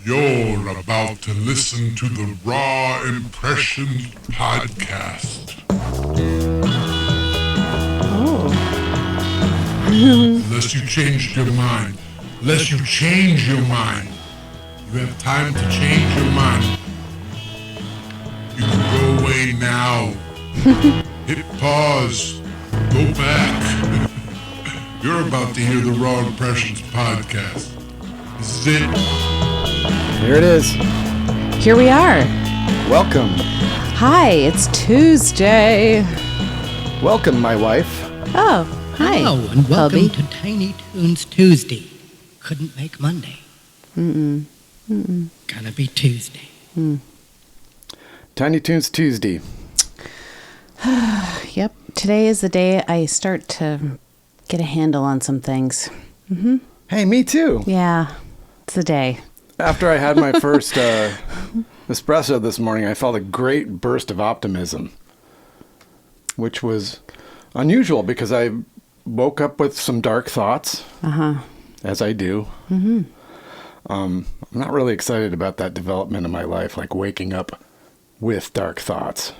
You're about to listen to the Raw Impressions Podcast. Oh. Unless you changed your mind. Unless you change your mind. You have time to change your mind. You can go away now. Hit pause. Go back. You're about to hear the Raw Impressions Podcast. This is it. Here it is. Here we are. Welcome. Hi, it's Tuesday. Welcome, my wife. Oh, hi. Hello, and welcome Hubby. to Tiny Toons Tuesday. Couldn't make Monday. Gonna be Tuesday. Tiny Toons Tuesday. Yep. Today is the day I start to get a handle on some things. Hey, me too. Yeah, it's the day. After I had my first espresso this morning, I felt a great burst of optimism, which was unusual because I woke up with some dark thoughts, as I do. I'm not really excited about that development in my life, like waking up with dark thoughts.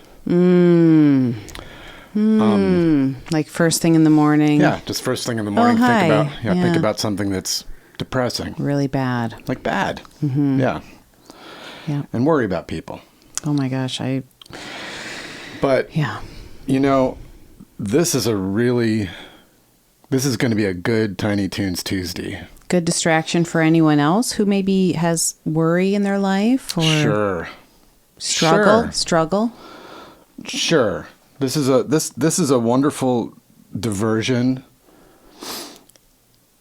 Like first thing in the morning. Yeah, just first thing in the morning, hi. think about something that's depressing, Really bad. like bad. Yeah, Yeah. and worry about people. Oh my gosh. But Yeah. you know, this is going to be a good Tiny Toons Tuesday. Good distraction for anyone else who maybe has worry in their life or Sure. struggle. Sure. This is a wonderful diversion.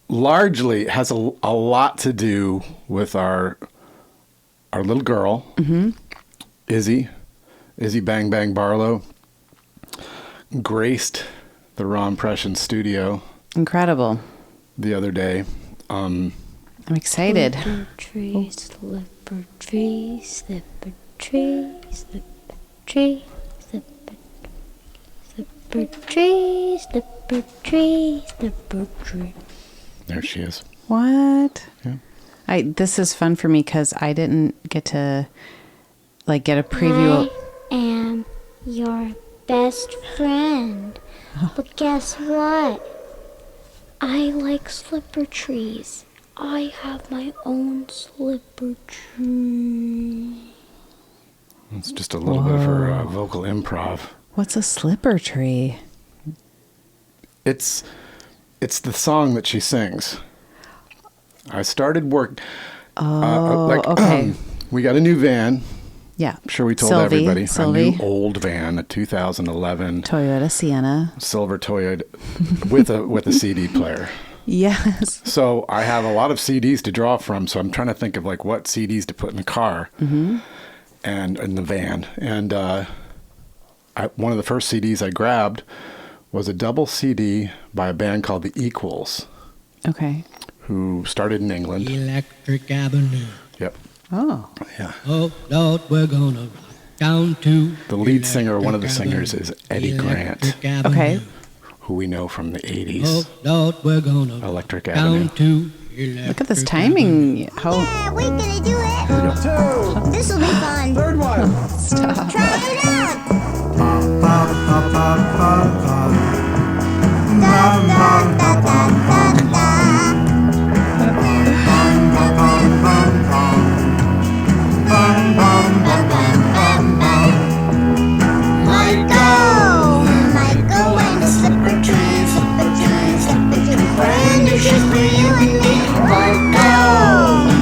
Largely has a lot to do with our little girl, Izzy Bang Bang Barlow, graced the Raw Impression studio Incredible. the other day. I'm excited. Slipper tree, slipper tree, slipper tree, slipper tree, slipper tree, slipper tree, slipper tree. There she is. What? Yeah. This is fun for me because I didn't get to get a preview. I am your best friend. But guess what? I like slipper trees. I have my own slipper tree. It's just a little bit of her vocal improv. What's a slipper tree? It's the song that she sings. I started work. Okay. We got a new van. Yeah. I'm sure we told Silvie, everybody. Silvie. A new old van, a 2011 Toyota Sienna. silver Toyota with a CD player. Yes. So I have a lot of CDs to draw from. So I'm trying to think of what CDs to put in the car and in the van. And one of the first CDs I grabbed was a double CD by a band called The Equals, Okay. who started in England. Electric Avenue. Yep. Oh. Yeah. Oh, Lord, we're gonna rock down to The lead singer, one of the Electric singers, is Eddie Grant, Electric Avenue. Okay. who we know from the Oh, 80s. Lord, we're gonna rock Electric down Avenue. to Electric Look at this Avenue. timing. How Yeah, we're gonna do it. Here we go. This'll be fun. Third one. stop. Try it out. Michael and the slipper tree, slipper tree, slipper tree. Brand new shoes for you and me.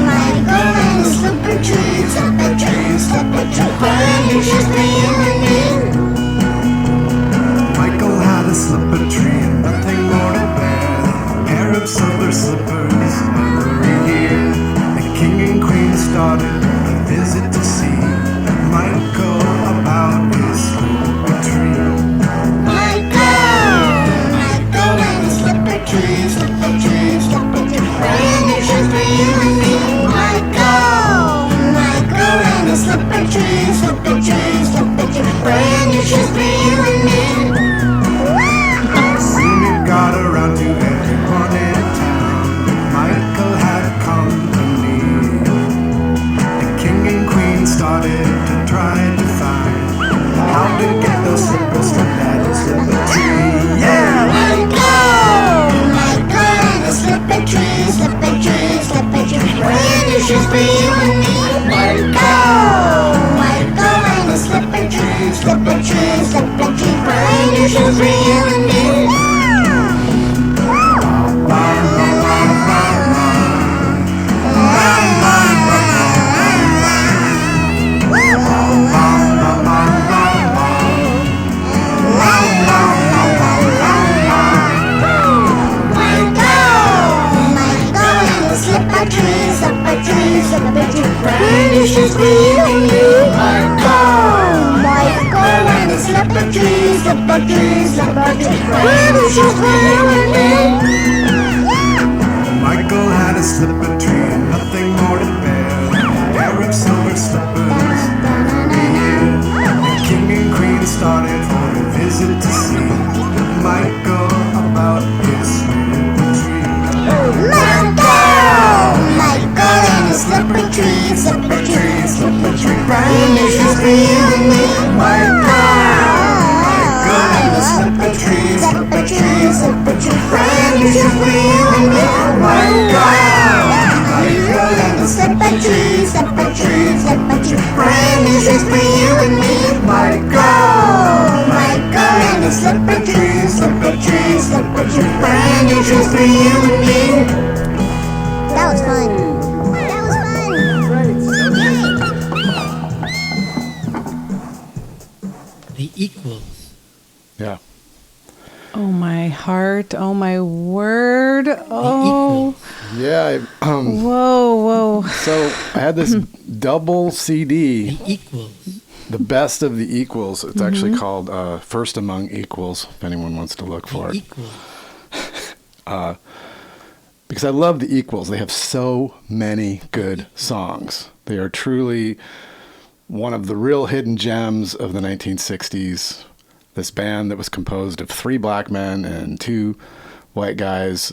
Michael and the slipper tree, slipper tree, slipper tree. Brand new shoes for you and me. Michael had a slipper tree and nothing more to wear. A pair of silver slippers every year. The king and queen started a visit to see Michael about his slipper tree. Michael and the slipper tree, slipper tree, slipper tree. Brand new shoes for you and me. Michael and the slipper tree, slipper tree, slipper tree. Brand new shoes for you and me. Soon it got around to everyone in town. Michael had company. started to try to find how to get those slippers from that slipper tree. Yeah! Michael and the slipper tree, slipper tree, slipper tree. Brand new shoes for you and me. Michael and the slipper tree, slipper tree, slipper tree. Brand new shoes for you and me. Brand new shoes for you and me. Michael and the slipper tree, slipper tree, slipper tree. Brand new shoes for you and me. Michael had a slipper tree and nothing more to bear. A pair of silver slippers every year. The king and queen started for a visit to see Michael about his slipper tree. Michael and the slipper tree, slipper tree, slipper tree. Brand new shoes for you and me. Michael and the slipper tree, Slipper tree, slipper tree. Brand new shoes for you and me. Michael and the slipper tree, slipper tree, slipper tree. Brand new shoes for you and me. Michael and the slipper tree, slipper tree, slipper tree. Brand new shoes for you and me. That was fun. That was fun. The equals. Yeah. Oh, my heart. Oh, my word. Oh. Yeah. Whoa. So I had this double CD, The equals. the best of the equals. It's actually called First Among Equals, if anyone wants to look for The it. equals. Because I love the Equals. They have so many good songs. They are truly one of the real hidden gems of the 1960s. This band that was composed of 3 black men and 2 white guys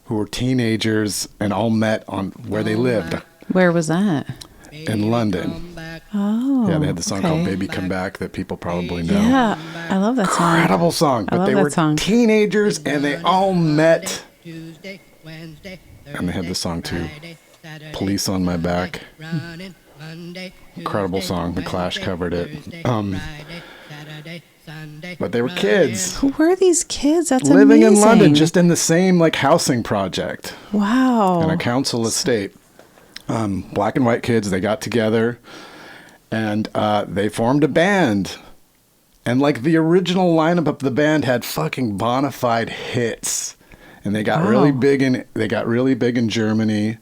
who were teenagers and all met on where they lived Where was that? in London. Oh. Yeah, they had the song called Baby Come Back that people probably know. Yeah, I love that song. Incredible song. I But love they that were song. teenagers and they all met. Tuesday, Wednesday, And they had this song too. Friday, Saturday, Police on My Back. running, Monday, Incredible Tuesday, song. The Clash Wednesday, covered it. Thursday, Friday, Saturday, Sunday, But they were running. kids Who were these kids? That's living amazing. in London, just in the same like housing project Wow. in a council estate. Black and white kids, they got together and they formed a band. And like the original lineup of the band had fucking bona fide hits. And they got really big in Germany.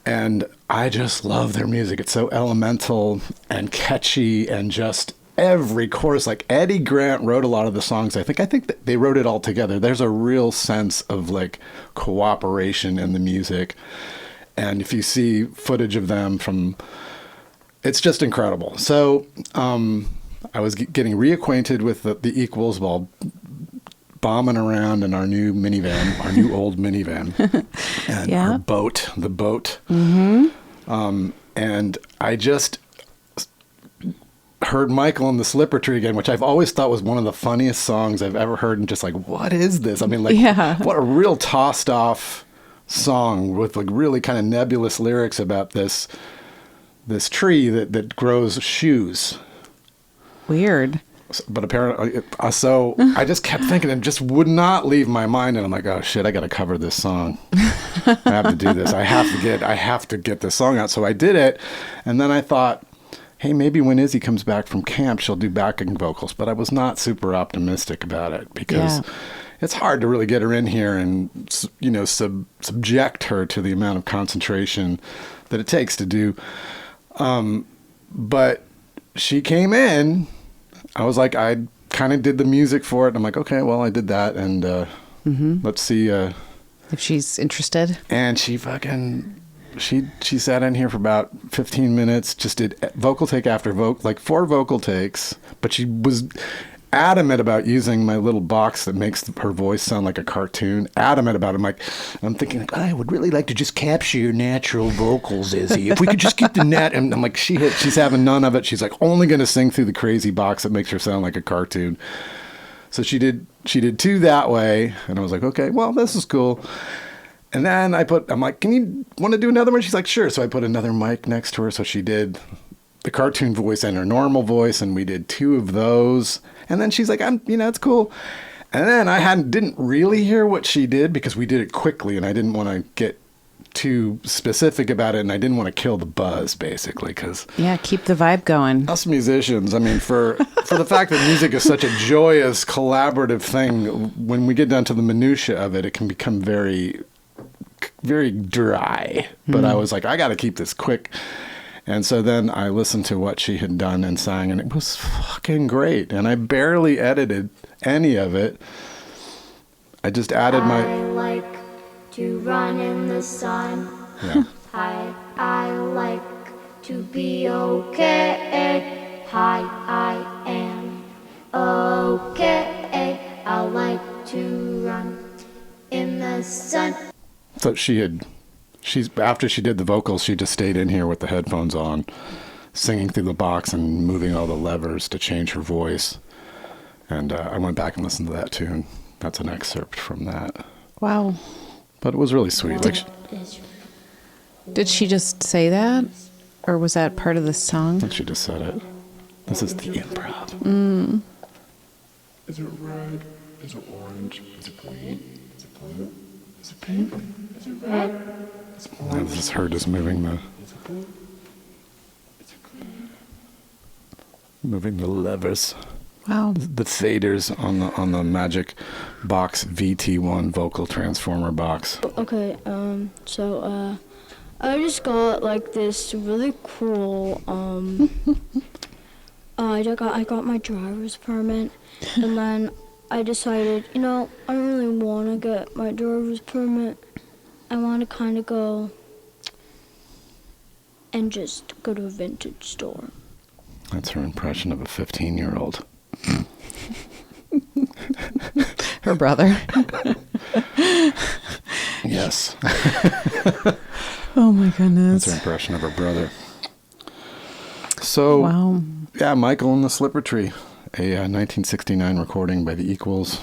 And I just love their music. It's so elemental and catchy and just every chorus. Like Eddie Grant wrote a lot of the songs. I think that they wrote it all together. There's a real sense of like cooperation in the music. And if you see footage of them it's just incredible. So I was getting reacquainted with the Equals while bombing around in our new minivan, our new old minivan, and our boat, the boat. And I just heard Michael and the Slipper Tree again, which I've always thought was one of the funniest songs I've ever heard. And just like, what is this? I mean, like, what a real tossed off song with like really kind of nebulous lyrics about this tree that grows shoes. Weird. But apparently, so I just kept thinking, it just would not leave my mind. And I'm like, oh shit, I got to cover this song. I have to do this. I have to get this song out. So I did it. And then I thought, hey, maybe when Izzy comes back from camp, she'll do backing vocals. But I was not super optimistic about it because it's hard to really get her in here and, you know, subject her to the amount of concentration that it takes to do. But she came in. I was like, I kind of did the music for it. I'm like, okay, well, I did that. And let's see. If she's interested. And she sat in here for about 15 minutes, just did vocal take after vocal, like 4 vocal takes. But she was adamant about using my little box that makes her voice sound like a cartoon. Adamant about it. I'm thinking, like, I would really like to just capture your natural vocals, Izzy. If we could just get the net. And I'm like, she's having none of it. She's like only going to sing through the crazy box that makes her sound like a cartoon. So she did 2 that way. And I was like, okay, well, this is cool. And then I'm like, can you want to do another one? She's like, sure. So I put another mic next to her. So she did the cartoon voice and her normal voice. And we did 2 of those. And then she's like, it's cool. And then I didn't really hear what she did because we did it quickly and I didn't want to get too specific about it. And I didn't want to kill the buzz, basically, because keep the vibe going. Us musicians, I mean, for the fact that music is such a joyous, collaborative thing, when we get down to the minutia of it, it can become very, very dry. But I was like, I got to keep this quick. And so then I listened to what she had done and sang, and it was fucking great. And I barely edited any of it. I just added I like to run in the sun. Yeah. I like to be okay. Hi, I am okay. I like to run in the sun. So after she did the vocals, she just stayed in here with the headphones on, singing through the box and moving all the levers to change her voice. And I went back and listened to that too, and that's an excerpt from that. Wow. But it was really sweet. Did she just say that? Or was that part of the song? I think she just said it. This is the improv. Is it red? Is it orange? Is it green? Is it blue? Is it pink? Is it red? And this is her just moving the levers. Wow. The faders on the Magic Box VT1 vocal transformer box. Okay, so I just got like this really cool I got my driver's permit, and then I decided, I don't really want to get my driver's permit. I want to kind of go and just go to a vintage store. That's her impression of a 15-year-old. Her brother. Yes. Oh my goodness. That's her impression of her brother. So, wow. Yeah, Michael and the Slipper Tree, a 1969 recording by the Equals.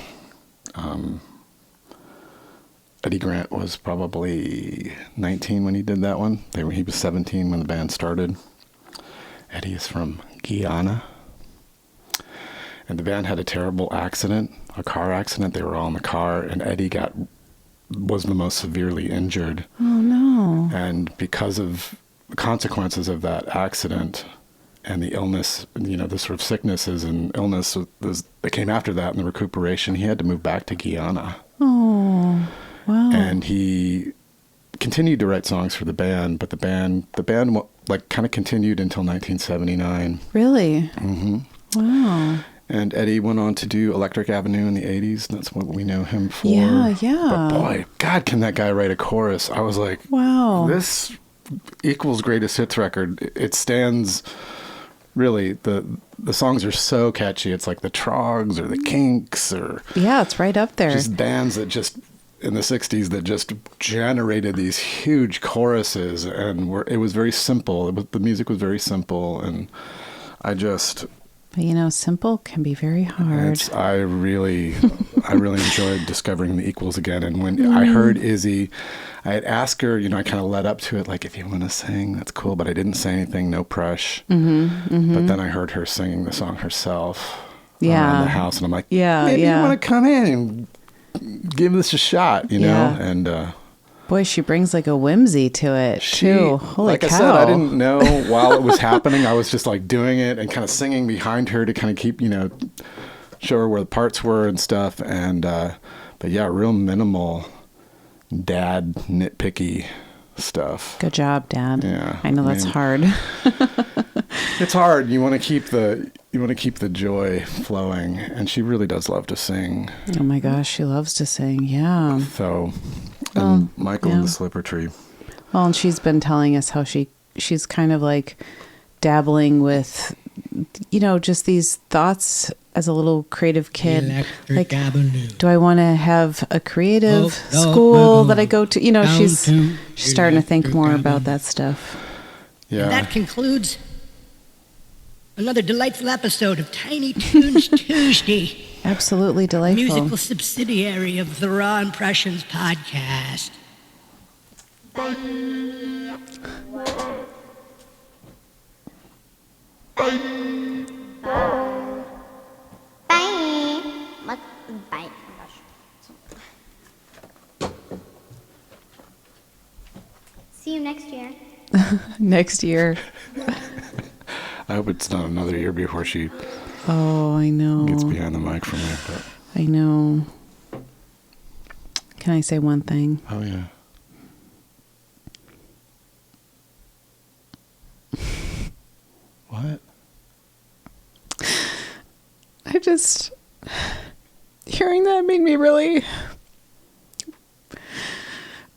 Eddie Grant was probably 19 when he did that one. He was 17 when the band started. Eddie is from Guyana. And the band had a terrible accident, a car accident. They were all in the car, and Eddie was the most severely injured. Oh, no. And because of the consequences of that accident and the illness, the sort of sicknesses and illness that came after that and the recuperation, he had to move back to Guyana. Oh, wow. And he continued to write songs for the band, but the band like kind of continued until 1979. Really? Mm-hmm. Wow. And Eddie went on to do Electric Avenue in the 80s. That's what we know him for. Yeah. But boy, God, can that guy write a chorus? I was like, wow. This Equals greatest hits record. It stands, really, the songs are so catchy. It's like the Trogs or the Kinks or... Yeah, it's right up there. Just bands that just, in the 60s, that just generated these huge choruses. And it was very simple. The music was very simple. And I just... But simple can be very hard. I really enjoyed discovering the Equals again. And when I heard Izzy, I had asked her, I kind of led up to it, like, if you want to sing, that's cool. But I didn't say anything, no pressure. But then I heard her singing the song herself around the house. And I'm like, maybe you want to come in and give this a shot, Yeah. And boy, she brings like a whimsy to it too. Holy cow. I said, I didn't know while it was happening. I was just like doing it and kind of singing behind her to kind of keep, show her where the parts were and stuff. And, but yeah, real minimal dad nitpicky stuff. Good job, Dad. Yeah. I know that's hard. It's hard. You want to keep the joy flowing. And she really does love to sing. Oh my gosh, she loves to sing. Yeah. So, and Michael and the Slipper Tree. Well, and she's been telling us how she's kind of like dabbling with, just these thoughts as a little creative kid. Electric Like, Avenue. do I want to have a creative Oh, school no, that I go to? You know, down she's to starting to think more Electric about Avenue. that stuff. Yeah. And that concludes another delightful episode of Tiny Toons Tuesday, Absolutely delightful. musical subsidiary of the Raw Impressions podcast. Bye. Bye. See you next year. Next year. I hope it's not another year before she Oh, I know. gets behind the mic from me. But, I know. Can I say one thing? oh, yeah. What? I just, hearing that made me really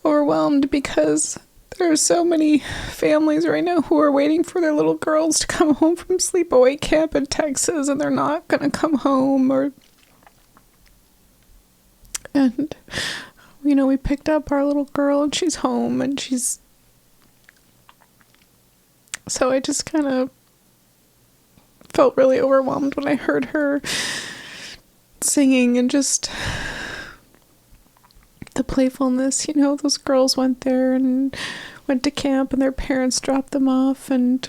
overwhelmed because there are so many families right now who are waiting for their little girls to come home from sleepaway camp in Texas, and they're not going to come home. And you know, we picked up our little girl and she's home and so I just kind of felt really overwhelmed when I heard her singing and just the playfulness. You know, those girls went there and went to camp and their parents dropped them off, and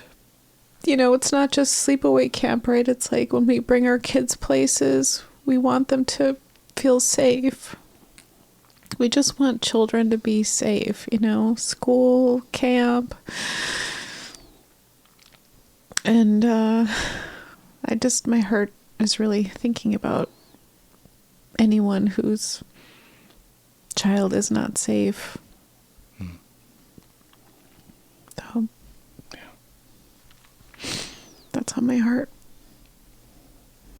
you know, it's not just sleepaway camp, right? It's like when we bring our kids places, we want them to feel safe. We just want children to be safe, you know, school, camp. And my heart is really thinking about anyone whose child is not safe. So, that's on my heart.